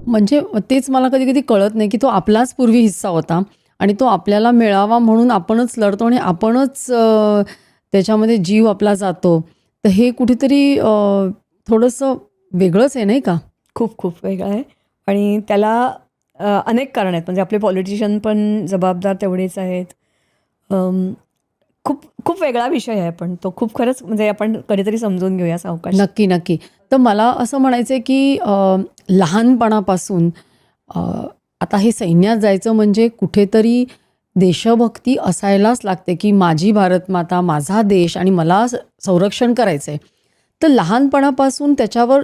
म्हणजे तेच मला कधी-कधी कळत नाही, की तो आपलाच पूर्वी हिस्सा होता आणि तो आपल्याला मिळावा म्हणून आपणच लढतो आणि आपणच त्याच्यामध्ये जीव आपला जातो. तर हे कुठेतरी थोडंसं वेगळंच आहे नाही का? खूप खूप वेगळं आहे आणि त्याला अनेक कारणं आहेत. म्हणजे आपले पॉलिटिशियन पण जबाबदार तेवढेच आहेत. अम, खूप खूप वेगळा विषय आहे, पण तो खूप खरंच म्हणजे आपण कधीतरी समजून घेऊया सावकाश. नक्की, नक्की. तर मला असं म्हणायचं आहे, की लहानपणापासून अ, आता हे सैन्यात जायचं म्हणजे कुठेतरी देशभक्ती असायलाच लागते, की माझी भारतमाता, माझा देश आणि मला संरक्षण करायचं आहे. तर लहानपणापासून त्याच्यावर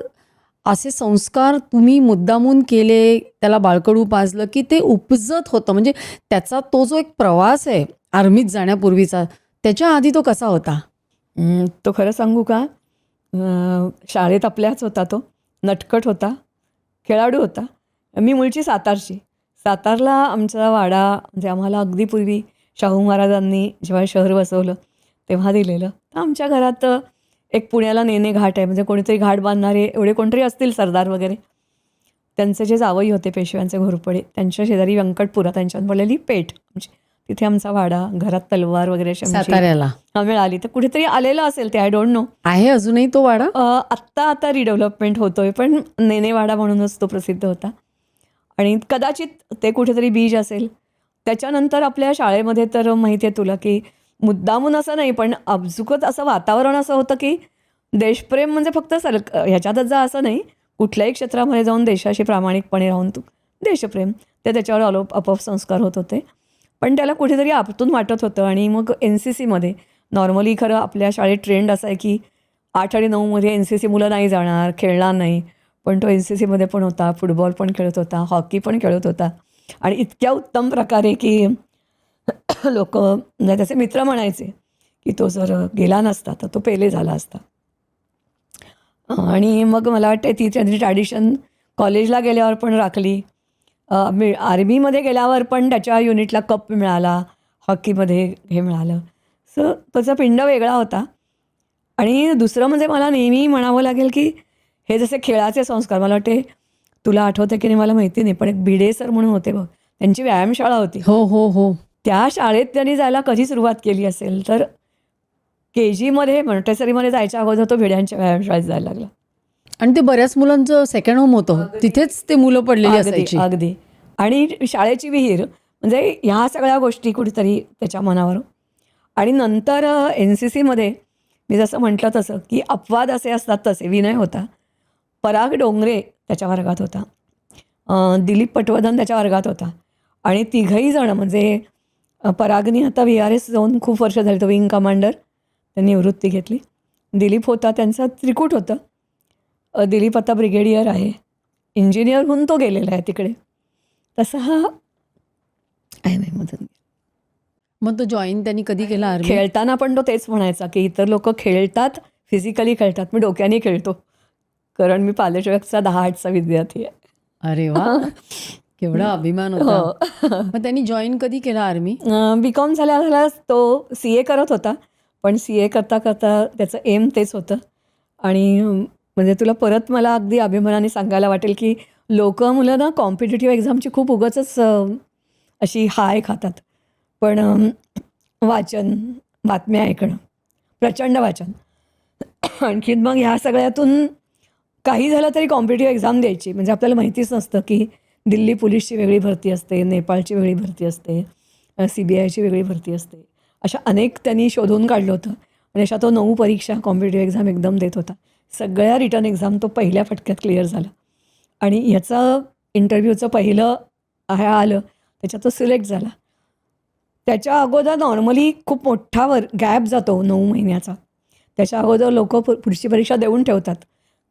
असे संस्कार तुम्ही मुद्दामून केले, त्याला बाळकडू पाजलं, की ते उपजत होतं. म्हणजे त्याचा तो जो एक प्रवास आहे आर्मीत जाण्यापूर्वीचा, त्याच्या आधी तो कसा होता? तो खरं सांगू का, शाळेत आपल्याच होता तो, नटखट होता, खेळाडू होता. मी मूळची सातारची. सातारला आमचा वाडा म्हणजे आम्हाला अगदी पूर्वी शाहू महाराजांनी जेव्हा शहर वसवलं तेव्हा दिलेलं. तर आमच्या घरात एक पुण्याला नेने घाट आहे, म्हणजे कोणीतरी घाट बांधणारे एवढे कोणतरी असतील सरदार वगैरे. त्यांचे जे जावई होते पेशव्यांचे घोरपडे, त्यांच्या शेजारी व्यंकटपुरा त्यांच्यात पडलेली पेठ म्हणजे तिथे आमचा वाडा, घरात तलवार वगैरे अशी आमची साताऱ्याला. मिळाली. तर कुठेतरी आलेलं असेल ते, आय डोंट नो. आहे अजूनही तो वाडा? आत्ता रिडेव्हलपमेंट होतोय, पण नेनेवाडा म्हणूनच तो प्रसिद्ध होता. आणि कदाचित ते कुठेतरी बीज असेल. त्याच्यानंतर आपल्या शाळेमध्ये तर माहिती आहे तुला, की मुद्दामून असं नाही, पण आपसुकच असं वातावरण असं होतं, की देशप्रेम म्हणजे फक्त ह्याच्यातच जा असं नाही. कुठल्याही क्षेत्रामध्ये जाऊन देशाशी प्रामाणिकपणे राहून तू देशप्रेम ते त्याच्यावर आपोआप संस्कार होत होते. पण त्याला कुठेतरी आतून वाटत होतं. आणि मग NCCमध्ये नॉर्मली खरं आपल्या शाळेत ट्रेंड असा आहे, की 8 आणि 9मध्ये NCC मुलं नाही जाणार, खेळणार नाही. पण तो NCCमध्ये पण होता, फुटबॉल पण खेळत होता, हॉकी पण खेळत होता आणि इतक्या उत्तम प्रकारे, की लोकं म्हणजे त्याचे मित्र म्हणायचे, की तो जर गेला नसता तर तो पेले झाला असता. आणि मग मला वाटतं ती त्यांची ट्रॅडिशन कॉलेजला गेल्यावर पण राखली. आर्मीमध्ये गेल्यावर पण त्याच्या युनिटला कप मिळाला, हॉकीमध्ये हे मिळालं. सो त्याचा पिंड वेगळा होता. आणि दुसरं म्हणजे मला नेहमी म्हणावं लागेल, की हे जसे खेळाचे संस्कार मला वाटते तुला आठवतं की नाही मला माहिती नाही, पण एक भिडे सर म्हणून होते बघ, त्यांची व्यायामशाळा होती. हो, हो, हो. त्या शाळेत त्यांनी जायला कधी सुरुवात केली असेल तर KGमध्ये मॉन्टेसरीमध्ये जायच्या अगोदर तो भिड्यांच्या व्यायामशाळेत जायला लागला. आणि ते बऱ्याच मुलांचं सेकंड होम होतं. तिथेच ते मुलं पडलेली अगदी असायची. अगदी. आणि शाळेची विहीर म्हणजे ह्या सगळ्या गोष्टी कुठेतरी त्याच्या मनावर. आणि नंतर NCCमध्ये मी जसं म्हटलं तसं, की अपवाद असे असतात तसे विनय होता. पराग डोंगरे त्याच्या वर्गात होता. दिलीप पटवर्धन त्याच्या वर्गात होता. आणि तिघही जण म्हणजे परागनी आता VRS जाऊन खूप वर्ष झाली, तो विंग कमांडर, त्यांनी निवृत्ती घेतली. दिलीप होता त्यांचा त्रिकूट होतं. दिलीप आता ब्रिगेडियर आहे. इंजिनियर होऊन तो गेलेला आहे तिकडे. तसा हा आहे नाही मधून. मग तो जॉइन त्यांनी कधी केला आर्मी? खेळताना पण तो तेच म्हणायचा, की इतर लोक खेळतात, फिजिकली खेळतात, मी डोक्याने खेळतो. कारण मी पालेश्वरचा 10-8चा विद्यार्थी आहे. अरे वा, केवढा अभिमान होता. हो. मग त्यांनी जॉइन कधी केला आर्मी? BCom झाल्या तो CA करत होता. पण CA करता करता त्याचं एम तेच होतं. आणि म्हणजे तुला परत मला अगदी अभिमानाने सांगायला वाटेल, की मुलं ना कॉम्पिटिटिव्ह एक्झामची खूप उगाचच अशी हाय खातात. पण वाचन, बातम्या ऐकणं, प्रचंड वाचन. आणखीन मग ह्या सगळ्यातून काही झालं तरी कॉम्पिटिटिव्ह एक्झाम द्यायची. म्हणजे आपल्याला माहितीच नसतं, की दिल्ली पोलीसची वेगळी भरती असते, नेपाळची वेगळी भरती असते, CBIची वेगळी भरती असते. अशा अनेक त्यांनी शोधून काढलं होतं. आणि अशा तो 9 परीक्षा कॉम्पिटिटिव्ह एक्झाम एकदम देत होता. सगळ्या रिटर्न एक्झाम तो पहिल्या फटक्यात क्लिअर झाला. आणि ह्याचं इंटरव्ह्यूचं पहिलं आलं त्याच्यात तो सिलेक्ट झाला. त्याच्या अगोदर नॉर्मली खूप मोठा गॅप जातो 9 महिन्याचा. त्याच्या अगोदर लोक पुढची परीक्षा देऊन ठेवतात.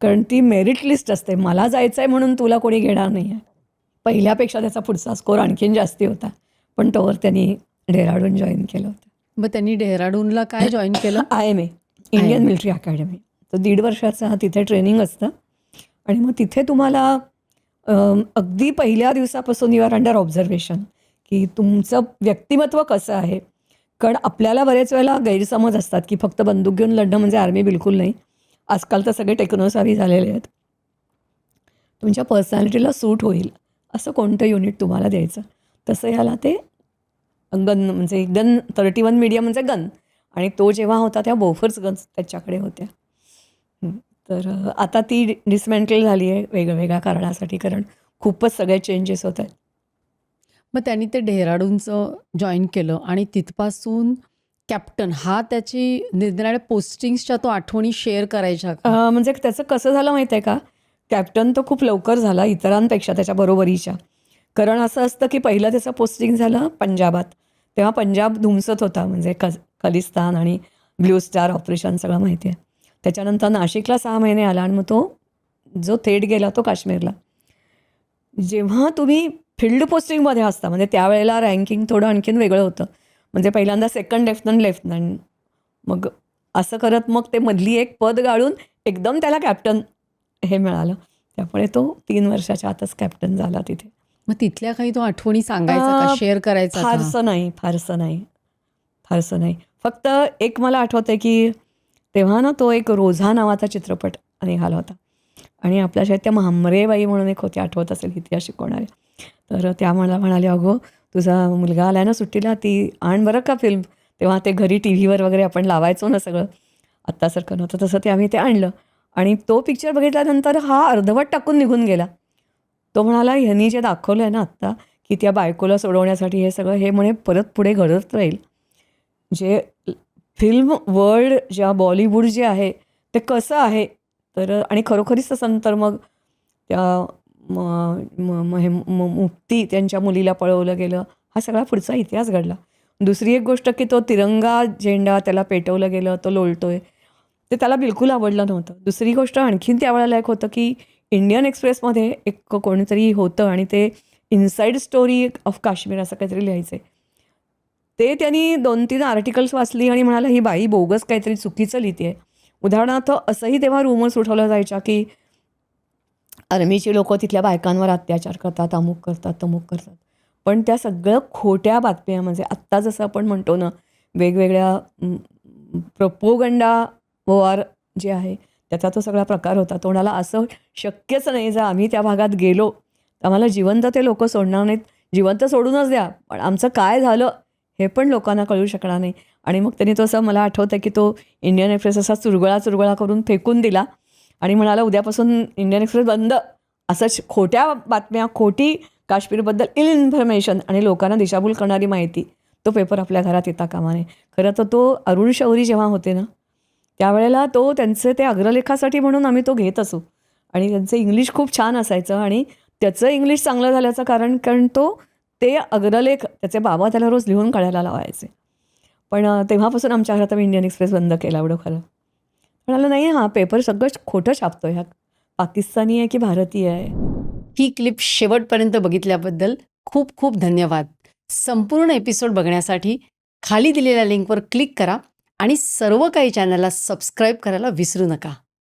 कारण ती मेरिट लिस्ट असते. मला जायचं आहे म्हणून तुला कोणी घेणार नाही आहे. पहिल्यापेक्षा त्याचा पुढचा स्कोर आणखीन जास्ती होता. पण तोवर त्यांनी डेहराडून जॉईन केलं होतं. मग त्यांनी डेहराडूनला काय जॉइन केलं? IMA, Indian military academy. तर 1.5 वर्षाचा तिथे ट्रेनिंग असतं. आणि मग तिथे तुम्हाला अगदी पहिल्या दिवसापासून यू आर अंडर ऑब्झर्वेशन, की तुमचं व्यक्तिमत्व कसं आहे. कारण आपल्याला बरेच वेळेला गैरसमज असतात, की फक्त बंदूक घेऊन लढणं म्हणजे आर्मी. बिलकुल नाही. आजकाल तर सगळे टेक्नोसावी झालेले आहेत. तुमच्या पर्सनॅलिटीला सूट होईल असं कोणतं युनिट तुम्हाला द्यायचं. तसं ह्याला ते गन म्हणजे गन 31 मीडियम म्हणजे गन आणि तो जेव्हा होता त्या बोफर्स गन्स त्याच्याकडे होत्या. तर आता ती डिसमेंटल झाली आहे वेगवेगळ्या कारणासाठी, कारण खूपच सगळे चेंजेस होत आहेत. मग त्यांनी ते डेहराडूनचं जॉईन केलं आणि तिथपासून कॅप्टन हा त्याची निरनिराळ्या पोस्टिंग्सच्या तो आठवणी शेअर करायच्या का? म्हणजे त्याचं कसं झालं माहिती आहे का, कॅप्टन तो खूप लवकर झाला इतरांपेक्षा त्याच्या बरोबरीच्या. कारण असं असतं की पहिलं त्याचं पोस्टिंग झालं पंजाबात. तेव्हा पंजाब धुमसत होता, म्हणजे खलिस्तान आणि ब्ल्यू स्टार ऑपरेशन सगळं माहिती आहे. त्याच्यानंतर नाशिकला 6 महिने आला आणि मग तो जो थेट गेला तो काश्मीरला. जेव्हा तुम्ही फील्ड पोस्टिंगमध्ये असता म्हणजे त्यावेळेला रँकिंग थोडं आणखीन वेगळं होतं. म्हणजे पहिल्यांदा सेकंड लेफ्टनंट मग असं करत मग ते मधली एक पद गाळून एकदम त्याला कॅप्टन हे मिळालं. त्यामुळे तो 3 वर्षाच्या आतच कॅप्टन झाला तिथे. मग तिथल्या काही तो आठवणी सांगायचा का, अ, शेअर करायचा का? फारसं नाही. फक्त एक मला आठवतंय की तेव्हा ना तो एक रोझा नावाचा चित्रपट निघाला होता आणि आपल्या शाळेत त्या म्हामरेबाई म्हणून एक होत्या, आठवत असेल इतिहास शिकवणाऱ्या. तर त्या मला म्हणाल्या, "अगं तुझा मुलगा आला ना सुट्टीला, ती आण बरं का फिल्म." तेव्हा ते घरी टी व्हीवर वगैरे आपण लावायचो ना सगळं, आत्तासारखं नव्हतं तसं. ते आम्ही ते आणलं आणि तो पिक्चर बघितल्यानंतर हा अर्धवट टाकून निघून गेला. तो म्हणाला, "ह्यांनी जे दाखवलं आहे ना आत्ता की त्या बायकोला सोडवण्यासाठी हे सगळं, हे म्हणे परत पुढे घडत राहील. जे फिल्म वर्ल्ड ज्या बॉलिवूड जे आहे ते कसं आहे, तर आणि खरोखरीच तसं नंतर मग त्या मुफ्ती त्यांच्या मुलीला पळवलं गेलं, हा सगळा पुढचा इतिहास घडला. दुसरी एक गोष्ट की तो तिरंगा झेंडा त्याला पेटवलं गेलं, तो लोळतोय, ते त्याला बिलकुल आवडलं नव्हतं. दुसरी गोष्ट आणखीन त्यावेळेला एक होतं की इंडियन एक्सप्रेसमध्ये एक कोणीतरी होतं आणि ते इनसाईड स्टोरी ऑफ काश्मीर असं काहीतरी लिहायचे. ते त्यांनी 2-3 आर्टिकल्स वाचली आणि म्हणाला, ही बाई बोगस काहीतरी चुकीचं लिहिते. उदाहरणार्थ असंही तेव्हा रूमर्स उठवल्या जायच्या की आर्मीची लोकं तिथल्या बायकांवर अत्याचार करतात, अमुक करतात, तमुक करतात. पण त्या सगळं खोट्या बातम्या, म्हणजे आत्ता जसं आपण म्हणतो ना, वेगवेगळ्या प्रोपोगंडा वॉर जे आहे, त्याचा तो सगळा प्रकार होता. तो म्हणाला, असं शक्यच नाही, जर आम्ही त्या भागात गेलो, तर आम्हाला जिवंत ते लोकं सोडणार नाहीत. जिवंत सोडूनच द्या, पण आमचं काय झालं हे पण लोकांना कळू शकणार नाही. आणि मग त्यांनी तो असं, मला आठवतं की तो इंडियन एक्सप्रेस असा चुरगळा करून फेकून दिला आणि म्हणाला, उद्यापासून इंडियन एक्सप्रेस बंद. असंच खोट्या बातम्या, खोटी काश्मीरबद्दल इन्फॉर्मेशन आणि लोकांना दिशाभूल करणारी माहिती, तो पेपर आपल्या घरात येता कामा नये. खरं तर तो अरुण शौरी जेव्हा होते ना, त्यावेळेला तो त्यांचे ते अग्रलेखासाठी म्हणून आम्ही तो घेत असू आणि त्यांचं इंग्लिश खूप छान असायचं आणि त्याचं इंग्लिश चांगलं झाल्याचं कारण तो ते अग्रलेख त्याचे बाबा त्याला रोज लिहून काढायला लावायचे. पण तेव्हापासून आमच्या घरात आम्ही इंडियन एक्सप्रेस बंद केला, एवढं खरं. म्हणाला, नाही हा पेपर सगळं खोटं छापतो, ह्या पाकिस्तानी आहे की भारतीय आहे. ही क्लिप शेवटपर्यंत बघितल्याबद्दल खूप खूप धन्यवाद. संपूर्ण एपिसोड बघण्यासाठी खाली दिलेल्या लिंकवर क्लिक करा आणि सर्व काही चॅनलला सबस्क्राईब करायला विसरू नका.